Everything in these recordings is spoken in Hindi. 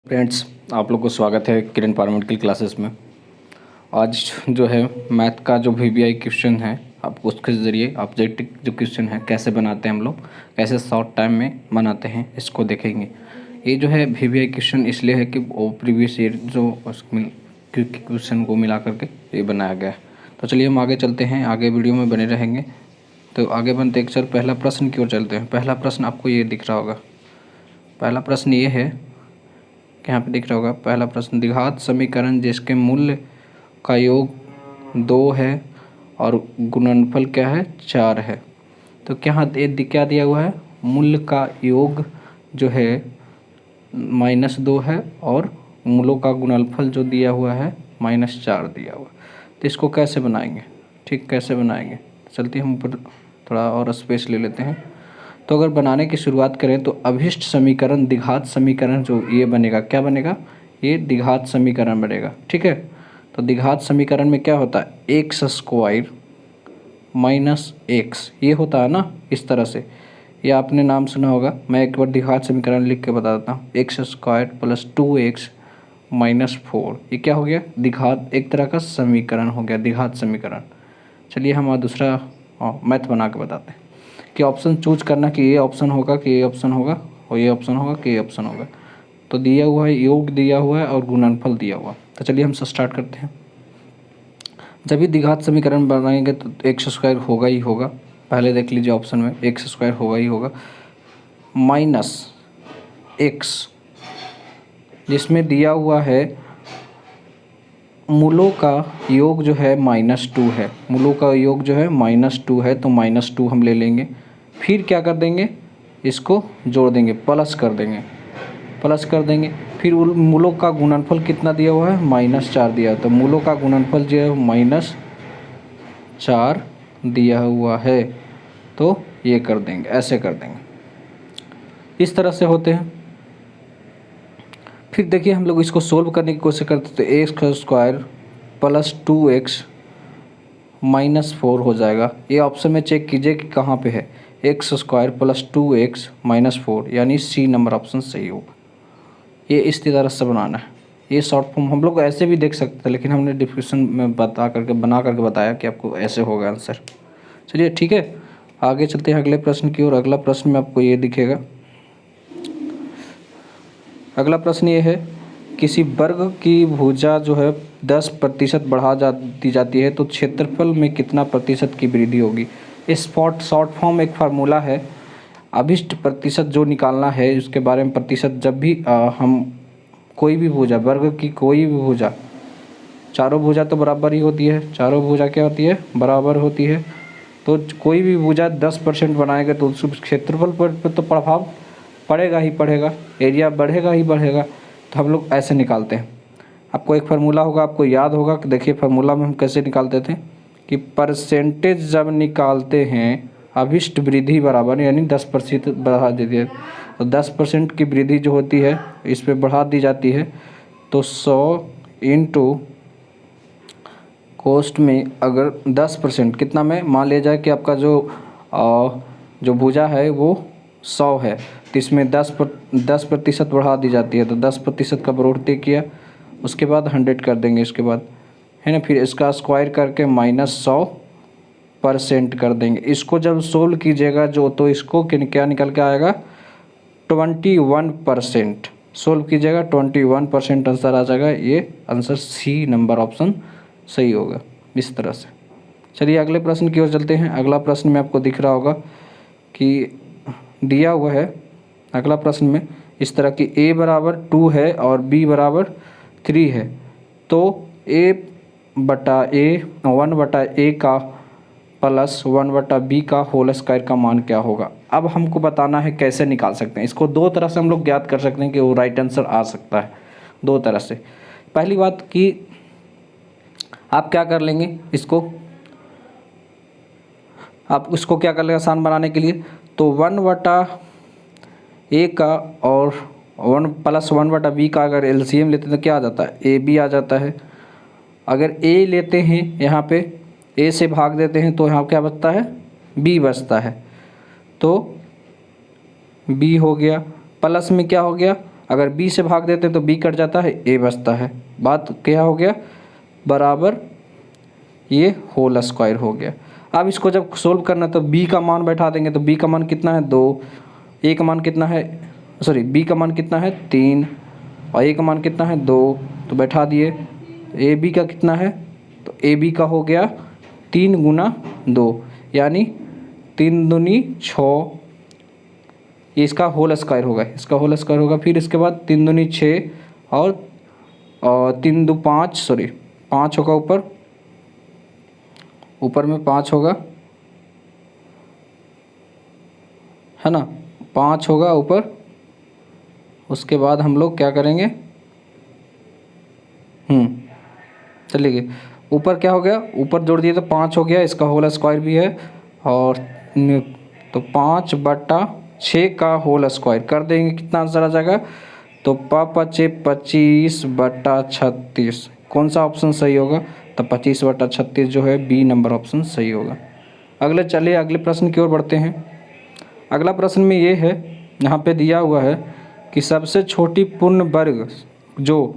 फ्रेंड्स, आप लोग को स्वागत है किरण पारामेडिकल क्लासेस में। आज जो है मैथ का जो वीवीआई क्वेश्चन है, आप उसके ज़रिए ऑब्जेक्टिव जो क्वेश्चन है कैसे बनाते हैं हम लोग, कैसे शॉर्ट टाइम में बनाते हैं, इसको देखेंगे। ये जो है वीवीआई क्वेश्चन इसलिए है कि वो प्रीवियस ईयर जो क्वेश्चन को मिला करके ये बनाया गया है। तो चलिए हम आगे चलते हैं, आगे वीडियो में बने रहेंगे। तो आगे बनते एक चल पहला प्रश्न की ओर चलते हैं। पहला प्रश्न आपको ये दिख रहा होगा। पहला प्रश्न ये है, यहाँ पे दिख रहा होगा पहला प्रश्न, द्विघात समीकरण जिसके मूल्य का योग 2 है और गुणनफल क्या है 4 है। तो क्या दिया हुआ है, मूल्य का योग जो है -2 है और मूलों का गुणनफल जो दिया हुआ है -4 दिया हुआ है। तो इसको कैसे बनाएंगे, ठीक कैसे बनाएंगे, चलते हम ऊपर थोड़ा और स्पेस ले लेते हैं। तो अगर बनाने की शुरुआत करें तो अभिष्ट समीकरण द्विघात समीकरण जो ये बनेगा, क्या बनेगा, ये द्विघात समीकरण बनेगा। ठीक है, तो द्विघात समीकरण में क्या होता है, एक्स स्क्वायर माइनस एक्स, ये होता है ना इस तरह से। ये आपने नाम सुना होगा, मैं एक बार द्विघात समीकरण लिख के बता देता हूँ। X square plus 2x minus 4, ये क्या हो गया, द्विघात, एक तरह का समीकरण हो गया, द्विघात समीकरण। चलिए हम दूसरा मैथ बना के बताते हैं कि ऑप्शन चूज करना कि ये ऑप्शन होगा कि ये ऑप्शन होगा और ये ऑप्शन होगा कि ये ऑप्शन होगा। तो दिया हुआ है, योग दिया हुआ है और गुणनफल दिया हुआ। तो चलिए हम स्टार्ट करते हैं। जब भी द्विघात समीकरण बनाएंगे तो एक्स स्क्वायर होगा ही होगा। पहले देख लीजिए ऑप्शन में एक्स स्क्वायर होगा ही होगा, माइनस एक्स जिसमें दिया हुआ है मूलों का योग जो है -2 है, मूलों का योग जो है -2 है, तो -2 हम ले लेंगे। फिर क्या कर देंगे, इसको जोड़ देंगे, प्लस कर देंगे। फिर मूलों का गुणनफल कितना दिया हुआ है, -4 दिया है, तो मूलों का गुणनफल जो है -4 दिया हुआ है, तो ये कर देंगे, ऐसे कर देंगे, इस तरह से होते हैं। फिर देखिए हम लोग इसको सोल्व करने की कोशिश करते तो x square plus 2x minus 4 हो जाएगा। ये ऑप्शन में चेक कीजिए कि कहाँ पे है, x square plus 2x minus 4, यानी सी नंबर ऑप्शन सही होगा। ये इस तरह से बनाना है। ये शॉर्ट फॉर्म हम लोग ऐसे भी देख सकते हैं, लेकिन हमने डिस्क्रिप्शन में बना करके बताया कि आपको ऐसे होगा आंसर। चलिए ठीक है, आगे चलते हैं अगले प्रश्न की ओर। अगला प्रश्न में आपको ये दिखेगा। अगला प्रश्न ये है, किसी वर्ग की भुजा जो है 10% बढ़ा दी जाती है तो क्षेत्रफल में कितना प्रतिशत की वृद्धि होगी। इस शॉर्ट फॉर्म एक फार्मूला है, अभिष्ट प्रतिशत जो निकालना है उसके बारे में प्रतिशत। जब भी हम कोई भी भुजा, वर्ग की कोई भी भुजा, चारों भुजा तो बराबर ही होती है, चारों भुजा क्या होती है, बराबर होती है। तो कोई भी भुजा 10% बनाएगा तो उस क्षेत्रफल पर तो प्रभाव पड़ेगा ही पड़ेगा, एरिया बढ़ेगा ही बढ़ेगा। तो हम लोग ऐसे निकालते हैं। आपको एक फार्मूला होगा, आपको याद होगा कि देखिए फार्मूला में हम कैसे निकालते थे कि परसेंटेज जब निकालते हैं अभिष्ट वृद्धि बराबर, यानी 10% बढ़ा देती है, तो 10% की वृद्धि जो होती है इस पर बढ़ा दी जाती है। तो 100 इंटू कॉस्ट में अगर 10% कितना में मान लिया जाए कि आपका जो भुजा है वो 100 है, तो इसमें 10% बढ़ा दी जाती है, तो 10% का बढ़ोतरी किया, उसके बाद 100 कर देंगे, इसके बाद है ना, फिर इसका स्क्वायर करके -100% कर देंगे। इसको जब सोल्व कीजिएगा जो, तो इसको क्या निकल के आएगा, 21%। सोल्व कीजिएगा 21% आंसर आ जाएगा। ये आंसर सी नंबर ऑप्शन सही होगा, इस तरह से। चलिए अगले प्रश्न की ओर चलते हैं। अगला प्रश्न में आपको दिख रहा होगा कि दिया हुआ है अगला प्रश्न में इस तरह की a बराबर 2 है और b बराबर 3 है, तो a/a का प्लस 1/b का होल स्क्वायर का मान क्या होगा। अब हमको बताना है कैसे निकाल सकते हैं इसको। दो तरह से हम लोग ज्ञात कर सकते हैं कि वो राइट आंसर आ सकता है, दो तरह से। पहली बात कि आप क्या कर लेंगे, आप इसको क्या कर लेंगे आसान बनाने के लिए, तो 1/a का और 1 + 1/b का अगर एलसीएम लेते हैं तो क्या आ जाता है, ab आ जाता है। अगर a लेते हैं यहाँ पे a से भाग देते हैं तो यहाँ क्या बचता है, b बचता है, तो b हो गया। प्लस में क्या हो गया, अगर बी से भाग देते तो बी कट जाता है, ए बचता है। बात क्या हो गया, बराबर ये होल स्क्वायर हो गया। अब इसको जब सोल्व करना तो बी का मान बैठा देंगे, तो बी का मान कितना है 2, ए का मान कितना है, सॉरी बी का मान कितना है 3 और ए का मान कितना है 2, तो बैठा दिए। ए बी का कितना है, तो ए बी का हो गया 3 गुना 2 यानी 3 दूनी 6, ये इसका होल स्क्वायर होगा, इसका होल स्क्वायर होगा। फिर इसके बाद 3 दूनी 6 और 3 दो 5, सॉरी 5 होगा ऊपर में 5 होगा, है ना, 5 होगा ऊपर। उसके बाद हम लोग क्या करेंगे, चलिए ऊपर क्या हो गया, ऊपर जोड़ दिए तो 5 हो गया, इसका होल स्क्वायर भी है। और तो 5/6 का होल स्क्वायर कर देंगे, कितना आंसर आ जाएगा, तो 25/36। कौन सा ऑप्शन सही होगा, तो 25/36 जो है बी नंबर ऑप्शन सही होगा। अगले चलिए अगले प्रश्न की ओर बढ़ते हैं। अगला प्रश्न में ये है, यहाँ पे दिया हुआ है कि सबसे छोटी पूर्ण वर्ग जो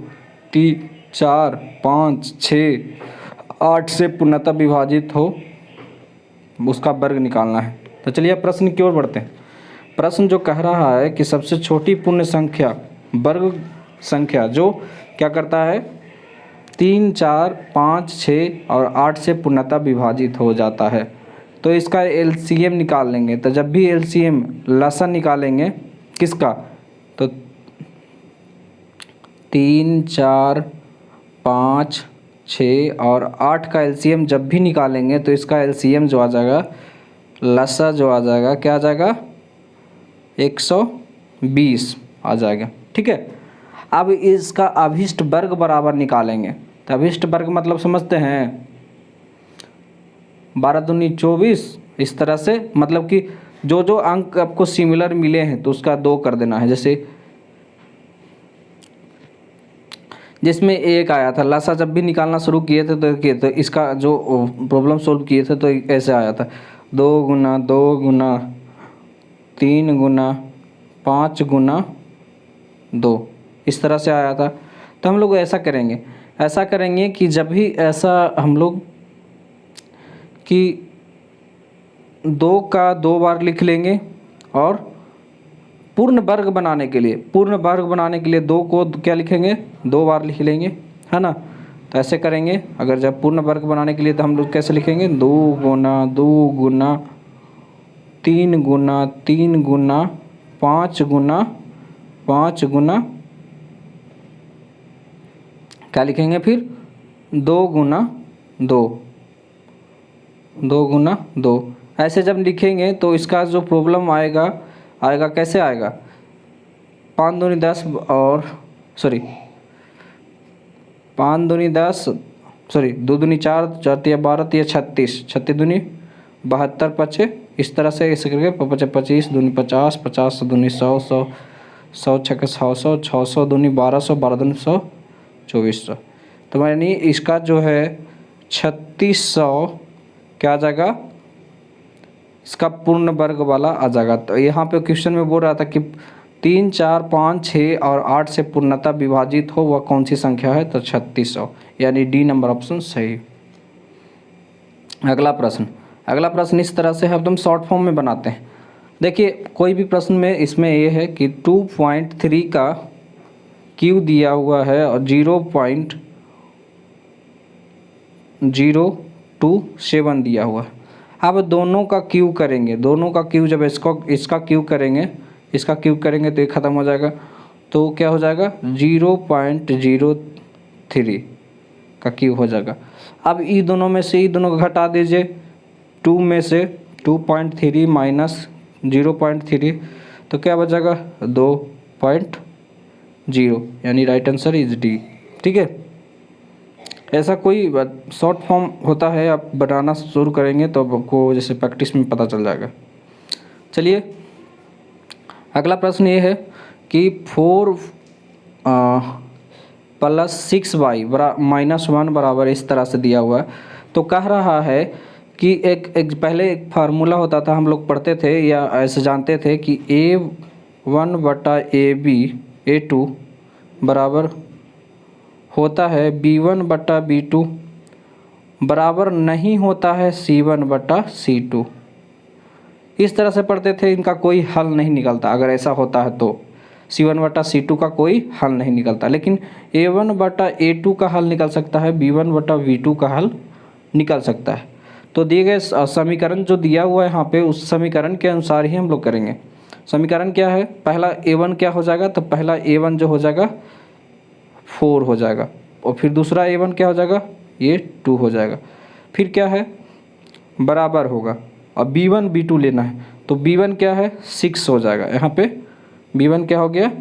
3, 4, 5, 6, 8 से पूर्णतः विभाजित हो उसका वर्ग निकालना है। तो चलिए अब प्रश्न की ओर बढ़ते हैं। प्रश्न जो कह रहा है कि सबसे छोटी पूर्ण संख्या वर्ग संख्या जो क्या करता है 3, 4, 5, 6 और 8 से पूर्णतः विभाजित हो जाता है, तो इसका एलसीएम निकाल लेंगे। तो जब भी एलसीएम लसा निकालेंगे किसका, तो 3, 4, 5, 6 और 8 का एलसीएम जब भी निकालेंगे तो इसका एलसीएम जो आ जाएगा, लसा जो आ जाएगा, क्या आ जाएगा 120 आ जाएगा। ठीक है, अब इसका अभिष्ट वर्ग बराबर निकालेंगे। तो अभिष्ट वर्ग मतलब समझते हैं, 12 दूनी 24, इस तरह से, मतलब कि जो जो अंक आपको सिमिलर मिले हैं तो उसका 2 कर देना है। जैसे जिसमें 1 आया था, लसा जब भी निकालना शुरू किए थे तो इसका जो प्रॉब्लम सोल्व किए थे तो ऐसे आया था 2 गुना 2 गुना 3 गुना 5 गुना 2, इस तरह से आया था। तो हम लोग ऐसा करेंगे कि जब भी ऐसा हम लोग कि 2 का 2 बार लिख लेंगे और पूर्ण वर्ग बनाने के लिए 2 को क्या लिखेंगे 2 बार लिख लेंगे, है ना। तो ऐसे करेंगे। अगर जब पूर्ण वर्ग बनाने के लिए तो हम लोग कैसे लिखेंगे 2 गुना 2 गुना 3 गुना 3 गुना 5 गुना 5 गुना क्या लिखेंगे, फिर 2 गुना 2 गुना 2। ऐसे जब लिखेंगे तो इसका जो प्रॉब्लम आएगा कैसे आएगा, 5 दूनी 10 और 5 दूनी 10 2 दूनी 4, 4 तिया 12 तिया 36, 36 दूनी 72 पचे, इस तरह से ऐसे करके 25 दूनी 50, 50 दूनी 100, 100 100 छक्के 600, 600 दूनी 1200, 12 दूनी 100, 2400। तो यानी इसका जो है 3600 क्या आ जाएगा, इसका पूर्ण वर्ग वाला आ जाएगा। तो यहाँ पे क्वेश्चन में बोल रहा था कि 3, 4, 5, 6 और 8 से पूर्णतः विभाजित हो वह कौन सी संख्या है, तो 3600, यानी डी नंबर ऑप्शन सही। अगला प्रश्न इस तरह से है, एकदम शॉर्ट फॉर्म में बनाते हैं। देखिए कोई भी प्रश्न में इसमें ये है कि 2.3 का क्यू दिया हुआ है और 0.027 दिया हुआ है। अब दोनों का क्यू करेंगे, जब इसका क्यू करेंगे तो ये ख़त्म हो जाएगा, तो क्या हो जाएगा 0.03 का क्यू हो जाएगा। अब ई दोनों में से दोनों को घटा दीजिए, 2 में से 2.3 माइनस 0.3 तो क्या बचेगा 2.0, यानी राइट आंसर इज डी। ठीक है, ऐसा कोई शॉर्ट फॉर्म होता है, आप बनाना शुरू करेंगे तो आपको जैसे प्रैक्टिस में पता चल जाएगा। चलिए अगला प्रश्न ये है कि 4 + 6y -1 बराबर इस तरह से दिया हुआ है। तो कह रहा है कि पहले एक फार्मूला होता था, हम लोग पढ़ते थे या ऐसे जानते थे कि A1/AB A2 बराबर होता है B1/B2 बराबर नहीं होता है C1/C2। इस तरह से पढ़ते थे, इनका कोई हल नहीं निकलता। अगर ऐसा होता है तो C1/C2 का कोई हल नहीं निकलता, लेकिन A1/A2 का हल निकल सकता है, B1/B2 का हल निकल सकता है। तो दिए गए समीकरण जो दिया हुआ है यहाँ पे, उस समीकरण के अनुसार ही हम लोग करेंगे। समीकरण क्या है, पहला A1 क्या हो जाएगा, तो पहला A1 जो हो जाएगा 4 हो जाएगा, और फिर दूसरा A1 क्या हो जाएगा, ये 2 हो जाएगा। फिर क्या है, बराबर होगा, और B1 B2 लेना है, तो B1 क्या है 6 हो जाएगा। यहाँ पे B1 क्या हो गया,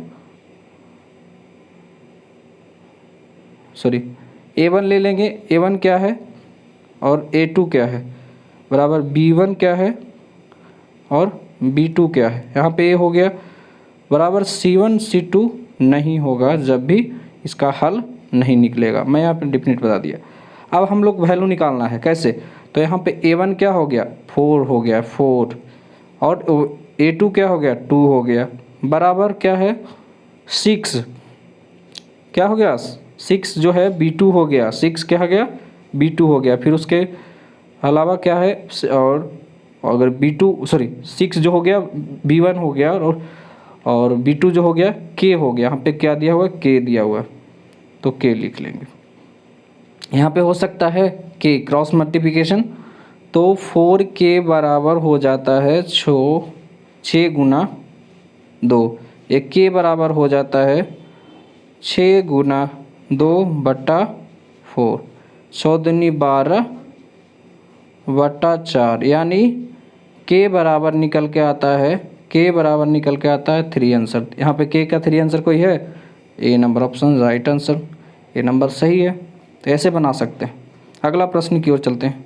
सॉरी A1 ले लेंगे, A1 क्या है और A2 क्या है, बराबर B1 क्या है और B2 क्या है। यहाँ पे A हो गया बराबर C1 C2 नहीं होगा जब भी इसका हल नहीं निकलेगा। मैं यहाँ पे डिफिनेट बता दिया। अब हम लोग वैल्यू निकालना है कैसे, तो यहाँ पे A1 क्या हो गया 4 हो गया 4, और A2 क्या हो गया 2 हो गया, बराबर क्या है 6, क्या हो गया 6 जो है B2 हो गया, 6 क्या हो गया B2 हो गया। फिर उसके अलावा क्या है, और अगर B2 सॉरी 6 जो हो गया B1 हो गया, और B2 जो हो गया K हो गया। यहाँ पे क्या दिया हुआ है, K दिया हुआ है, तो K लिख लेंगे। यहाँ पे हो सकता है K क्रॉस मल्टीप्लिकेशन, तो 4K बराबर हो जाता है 6 गुना 2, एक K बराबर हो जाता है 6 गुना 2/4, 6 दूनी 12/4, यानी K बराबर निकल के आता है, K बराबर निकल के आता है 3 आंसर। यहाँ पे K का 3 आंसर कोई है, ए नंबर ऑप्शन राइट आंसर, ए नंबर सही है। तो ऐसे बना सकते हैं। अगला प्रश्न की ओर चलते हैं।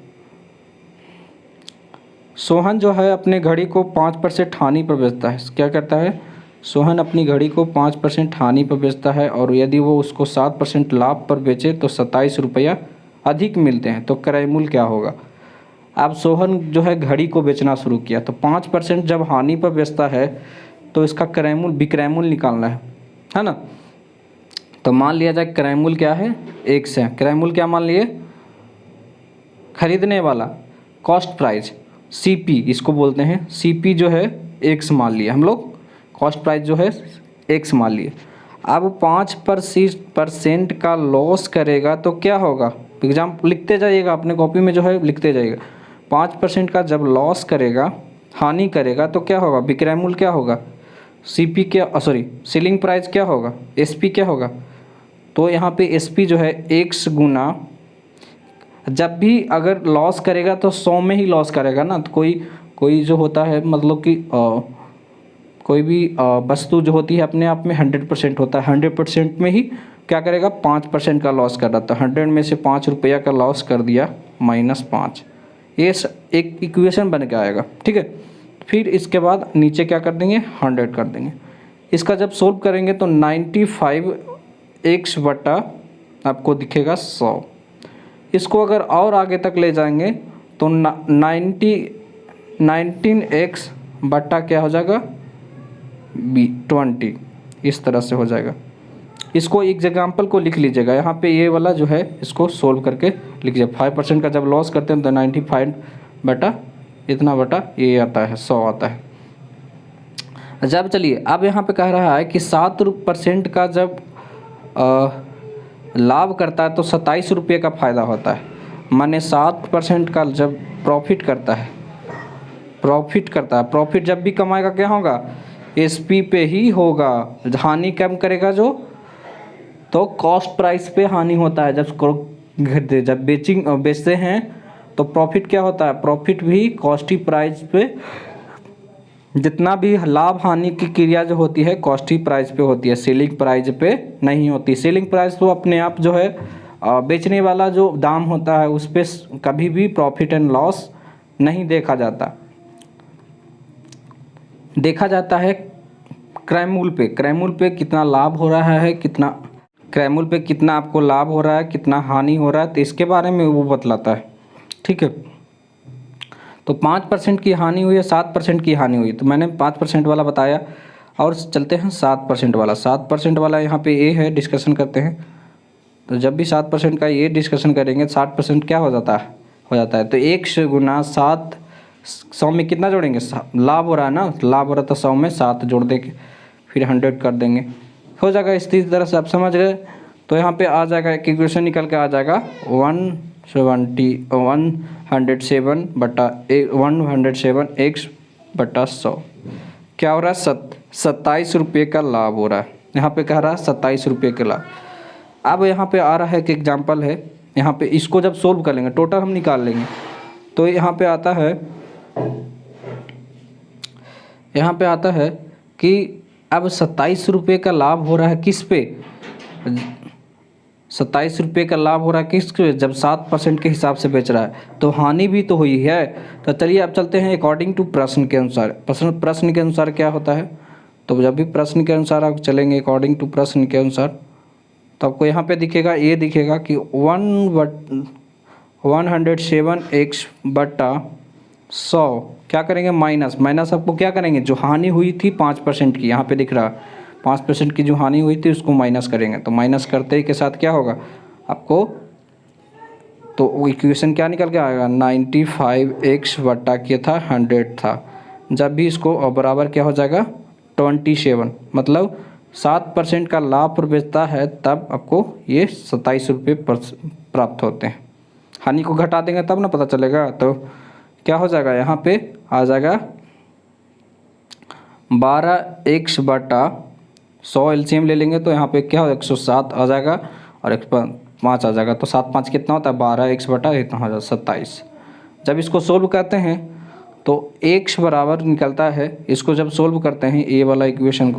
सोहन जो है अपने घड़ी को 5% हानि पर बेचता है। क्या करता है, सोहन अपनी घड़ी को 5% हानि पर बेचता है, और यदि वो उसको 7% लाभ पर बेचे तो 27 रुपया अधिक मिलते हैं, तो क्रय मूल्य क्या होगा। अब सोहन जो है घड़ी को बेचना शुरू किया, तो 5% जब हानि पर बेचता है तो इसका क्रय मूल्य विक्रय मूल्य निकालना है ना। तो मान लिया जाए क्रय मूल्य क्या है, x है। क्रय मूल्य क्या मान लिए, खरीदने वाला कॉस्ट प्राइस CP इसको बोलते हैं, CP जो है x मान लिया हम लोग, कॉस्ट प्राइस जो है x मान लिए। अब 5% का लॉस करेगा तो क्या होगा, एग्जाम लिखते जाइएगा अपने कॉपी में जो है लिखते जाइएगा। 5% का जब लॉस करेगा, हानि करेगा, तो क्या होगा, विक्रय मूल्य क्या होगा, CP क्या सॉरी सेलिंग प्राइस क्या होगा, SP क्या होगा। तो यहाँ पे SP जो है x गुना, जब भी अगर लॉस करेगा तो 100 में ही लॉस करेगा ना। तो कोई जो होता है मतलब कि कोई भी वस्तु जो होती है अपने आप में 100% होता है, 100% में ही क्या करेगा 5% का लॉस कर रहा था। 100 में से 5 रुपया का लॉस कर दिया -5, ये एक इक्वेशन बन के आएगा, ठीक है। फिर इसके बाद नीचे क्या कर देंगे 100 कर देंगे। इसका जब सोल्व करेंगे तो 95x बटा आपको दिखेगा 100। इसको अगर और आगे तक ले जाएंगे तो 19x बटा क्या हो जाएगा 20, इस तरह से हो जाएगा। इसको एग्जाम्पल को लिख लीजिएगा, यहाँ पे ये वाला जो है इसको सोल्व करके लिखिए। 5% का जब लॉस करते हैं तो 95 बटा इतना बटा ये आता है 100 आता है। जब चलिए अब यहाँ पे कह रहा है कि 7% का जब लाभ करता है तो 27 रुपये का फ़ायदा होता है। माने 7% का जब प्रॉफिट करता है, प्रॉफिट जब भी कमाएगा क्या होगा, SP पे ही होगा। हानि कम करेगा जो, तो कॉस्ट प्राइस पे हानि होता है। जब बेचते हैं तो प्रॉफिट क्या होता है, प्रॉफिट भी कॉस्टी प्राइस पे, जितना भी लाभ हानि की क्रिया जो होती है कॉस्टी प्राइस पे होती है, सेलिंग प्राइस पे नहीं होती। सेलिंग प्राइस तो अपने आप जो है बेचने वाला जो दाम होता है उस पर कभी भी प्रॉफिट एंड लॉस नहीं देखा जाता। देखा जाता है क्रय मूल्य पे कितना लाभ हो रहा है, कितना क्रय मूल्य पे कितना आपको लाभ हो रहा है, कितना हानि हो रहा है, तो इसके बारे में वो बतलाता है, ठीक है। तो 5% की हानि हुई है, 7% की हानि हुई, तो मैंने 5% वाला बताया। और चलते हैं 7% वाला। 7% वाला यहाँ पे ए है, डिस्कशन करते हैं। तो जब भी 7% का ये डिस्कशन करेंगे 60% क्या हो जाता है तो 1 गुना 7, 100 में कितना जोड़ेंगे, लाभ हो रहा है ना, लाभ हो रहा था 100 में 7 जोड़ देंगे, फिर 100 कर देंगे, हो जाएगा। इस तरह से आप समझ गए। तो यहाँ पे आ जाएगा एक इक्वेशन निकल के आ जाएगा 107x/100 क्या हो रहा है, 27 रुपये का लाभ हो रहा है। यहाँ पे कह रहा है 27 रुपये का लाभ। अब यहाँ पे आ रहा है कि एग्जाम्पल है, यहाँ पे इसको जब सोल्व कर लेंगे टोटल हम निकाल लेंगे। तो यहाँ पे आता है कि अब 27 रुपये का लाभ हो रहा है किस पे, 27 रुपये का लाभ हो रहा है किस पे, जब 7% के हिसाब से बेच रहा है तो हानि भी तो हुई है। तो चलिए अब चलते हैं अकॉर्डिंग टू प्रश्न के अनुसार। प्रश्न के अनुसार क्या होता है, तो जब भी प्रश्न के अनुसार आप चलेंगे अकॉर्डिंग टू प्रश्न के अनुसार, तो आपको यहाँ पे दिखेगा, ये दिखेगा कि 107x/100 क्या करेंगे, माइनस आपको क्या करेंगे, जो हानि हुई थी 5% की, यहाँ पे दिख रहा 5% की जो हानि हुई थी उसको माइनस करेंगे। तो माइनस करते ही के साथ क्या होगा आपको, तो वो इक्वेशन क्या निकल के आएगा, 95x/100 था। जब भी इसको और बराबर क्या हो जाएगा 27, मतलब 7% का लाभ पर बेचता है तब आपको ये 27 रुपये प्राप्त होते हैं। हानि को घटा देंगे तब ना पता चलेगा। तो क्या हो जाएगा, यहाँ पे आ जाएगा 12x/100 एलसीएम ले लेंगे तो यहाँ पे क्या हो 107 आ जाएगा और 5 आ जाएगा। तो 7 5 कितना होता है 12x/ इतना हो जाएगा 27। जब इसको सोल्व करते हैं तो x बराबर निकलता है, इसको जब सोल्व करते हैं ये वाला इक्वेशन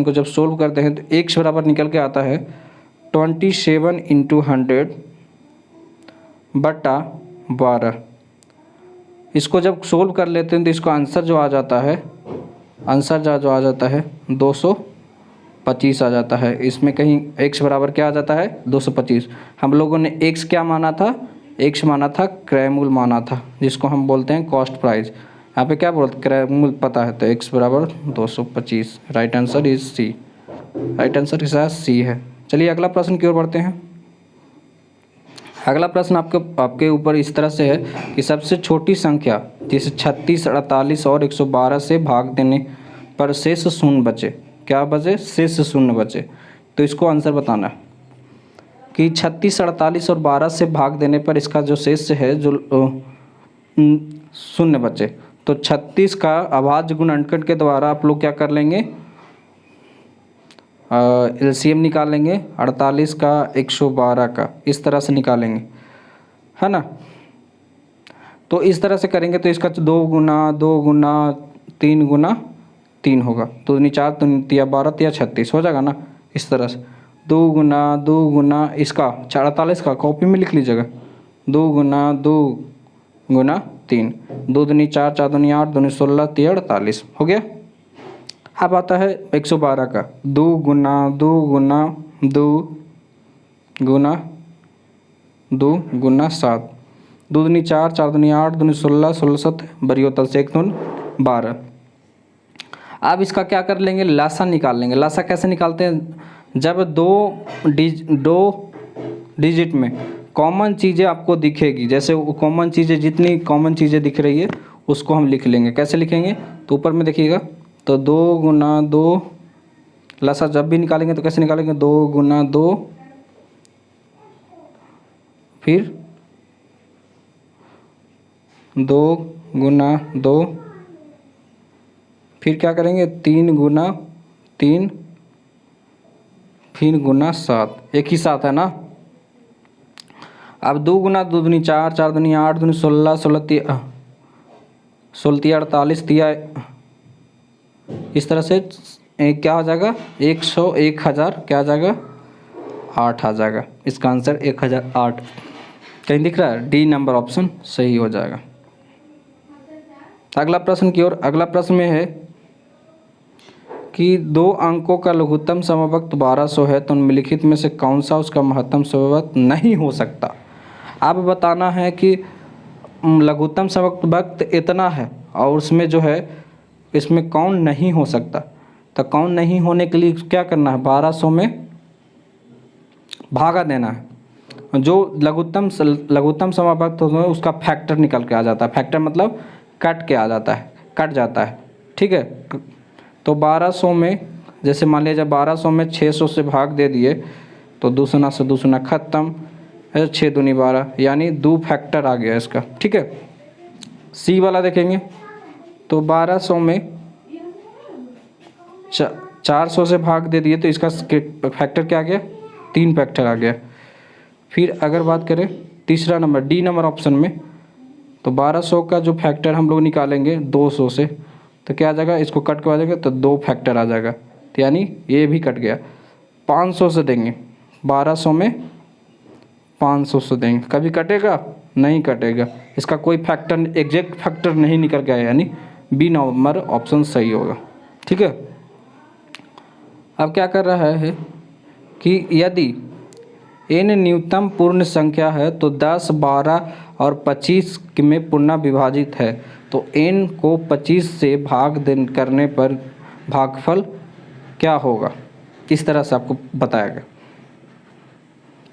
को जब सोल्व करते हैं तो x बराबर निकल के आता है 27 × 100/12। इसको जब सोल्व कर लेते हैं तो इसको आंसर जो आ जाता है 225 आ जाता है। इसमें कहीं x बराबर क्या आ जाता है 225। हम लोगों ने x क्या माना था, x माना था क्रय मूल्य माना था, जिसको हम बोलते हैं कॉस्ट प्राइस। यहाँ पे क्या बोलते क्रय मूल्य पता है, तो x बराबर 225। Right answer is C. Right answer इसका सी है। चलिए अगला प्रश्न की ओर बढ़ते हैं। अगला प्रश्न आपके ऊपर इस तरह से है कि सबसे छोटी संख्या जिसे 36, 48 और 112 से भाग देने पर शेष शून्य बचे, क्या बचे, शेष शून्य बचे। तो इसको आंसर बताना है कि 36, 48 और 12 से भाग देने पर इसका जो शेष है जो शून्य बचे। तो 36 का अभाज्य गुणनखंड के द्वारा आप लोग क्या कर लेंगे, एलसीएम निकालेंगे 48 का 112 का, इस तरह से निकालेंगे, है ना। तो इस तरह से करेंगे तो इसका 2 गुना 3 गुना 3 होगा। 2 दूनी 4, 2 तिया 12, तिया 36 हो जाएगा ना। इस तरह से 2 गुना इसका 48 का कॉपी में लिख लीजिएगा, 2 गुना 3, 2 दूनी 4, 4 दूनी 8, 2 16, 3 48 हो गया। अब आता है 112 का 2 गुना 2 गुना 7, 2 दूनी 4, 4 दूनी 8, 2 16, 16 7 बरी होता है 1 2 12। अब इसका क्या कर लेंगे, लासा निकाल लेंगे। लासा कैसे निकालते हैं, जब दो डिजिट में कॉमन चीज़ें आपको दिखेगी, जैसे कॉमन चीज़ें जितनी कॉमन चीज़ें दिख रही है उसको हम लिख लेंगे। कैसे लिखेंगे, तो ऊपर में देखिएगा, तो 2 गुना 2 लसा जब भी निकालेंगे तो कैसे निकालेंगे, 2 गुना 2 फिर 2 गुना 2 फिर क्या करेंगे 3 गुना 3 फिर गुना 7, एक ही साथ है ना। अब 2 गुना 2 दूनी 4, 4 दूनी 8, 2 16, 16 तिया 48 तिया, इस तरह से क्या हो जाएगा 1000 क्या आ जाएगा 8 आ जाएगा। इसका आंसर 1008 कहीं दिख रहा है, डी नंबर ऑप्शन सही हो जाएगा। अगला प्रश्न की ओर। अगला प्रश्न में है कि 2 अंकों का लघुत्तम समवर्त 1200 है तो निम्नलिखित में से कौन सा उसका महत्तम समवर्त नहीं हो सकता। अब बताना है कि लघुत्तम समवर्त इतना है और उसमें जो है इसमें कौन नहीं हो सकता? तो कौन नहीं होने के लिए क्या करना है? 1200 में भागा देना है। जो लघुत्तम समापक होता है उसका फैक्टर निकल के आ जाता है। फैक्टर मतलब कट के आ जाता है, कट जाता है, ठीक है। तो 1200 में जैसे मान लीजिए 1200 में 600 से भाग दे दिए तो दूसरा से दूसरा खत्म, 6 दूनी 12, यानी 2 फैक्टर आ गया इसका, ठीक है। सी वाला देखेंगे तो 1200 में 400 से भाग दे दिए तो इसका फैक्टर क्या आ गया? 3 फैक्टर आ गया। फिर अगर बात करें तीसरा नंबर डी नंबर ऑप्शन में, तो 1200 का जो फैक्टर हम लोग निकालेंगे 200 से, तो क्या आ जाएगा? इसको कट करवा देंगे तो 2 फैक्टर आ जाएगा, तो यानी ये भी कट गया। 500 से देंगे, 1200 में 500 से देंगे, कभी कटेगा? नहीं कटेगा। इसका कोई फैक्टर एग्जैक्ट फैक्टर नहीं निकल गया, यानी बी नंबर ऑप्शन सही होगा, ठीक है। अब क्या कर रहा है कि यदि n न्यूनतम पूर्ण संख्या है तो 10, 12 और 25 में पुनः विभाजित है, तो n को 25 से भाग करने पर भागफल क्या होगा? किस तरह से आपको बताया गया?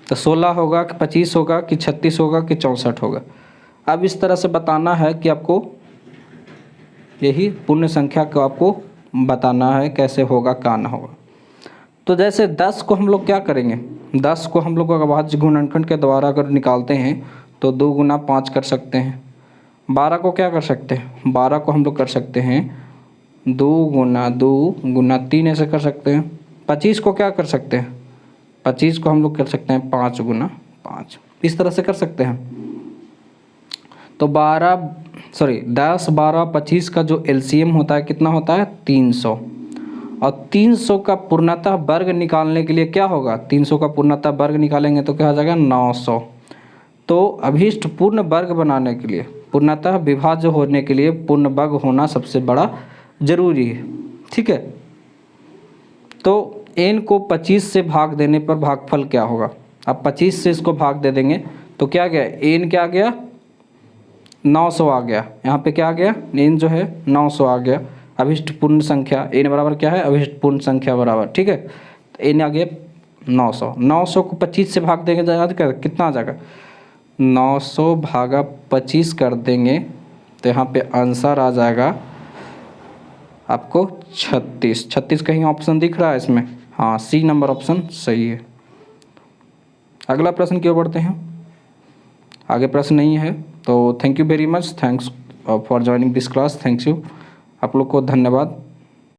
तो 16 होगा कि 25 होगा कि 36 होगा कि 64 होगा। अब इस तरह से बताना है कि आपको यही पूर्ण संख्या को आपको बताना है कैसे होगा, क्या ना होगा। तो जैसे 10 को हम लोग क्या करेंगे? 10 को हम लोग अभाज्य गुणनखंड के द्वारा अगर निकालते हैं तो 2 गुना 5 कर सकते हैं। 12 को क्या कर सकते हैं? 12 को हम लोग कर सकते हैं 2 गुना 2 गुना 3 ऐसे कर सकते हैं। 25 को क्या कर सकते हैं? 25 को हम लोग कर सकते हैं 5 गुना 5, इस तरह से कर सकते हैं। तो 10, 12, 25 का जो एलसीएम होता है कितना होता है? 300। और 300 का पूर्णतः वर्ग निकालने के लिए क्या होगा? 300 का पूर्णतः वर्ग निकालेंगे तो क्या हो जाएगा? 900। तो अभीष्ट पूर्ण वर्ग बनाने के लिए, पूर्णतः विभाज्य होने के लिए पूर्ण वर्ग होना सबसे बड़ा जरूरी है, ठीक है। तो n को 25 से भाग देने पर भागफल क्या होगा? अब 25 से इसको भाग दे देंगे तो क्या गया? n क्या आ गया? 900 आ गया। यहाँ पे क्या आ गया? n जो है 900 आ गया। अभिष्ट पूर्ण संख्या n बराबर क्या है? अभिष्ट पूर्ण संख्या बराबर, ठीक है। तो n आ गया 900। 900 को 25 से भाग देंगे तो कितना आ जाएगा? 900 भागा 25 कर देंगे तो यहाँ पे आंसर आ जाएगा आपको 36। 36 कहीं ऑप्शन दिख रहा है इसमें? हाँ, सी नंबर ऑप्शन सही है। अगला प्रश्न की ओर बढ़ते हैं। आगे प्रश्न नहीं है तो thank you very much, thanks for joining this class, thanks you, आप लोग को धन्यवाद।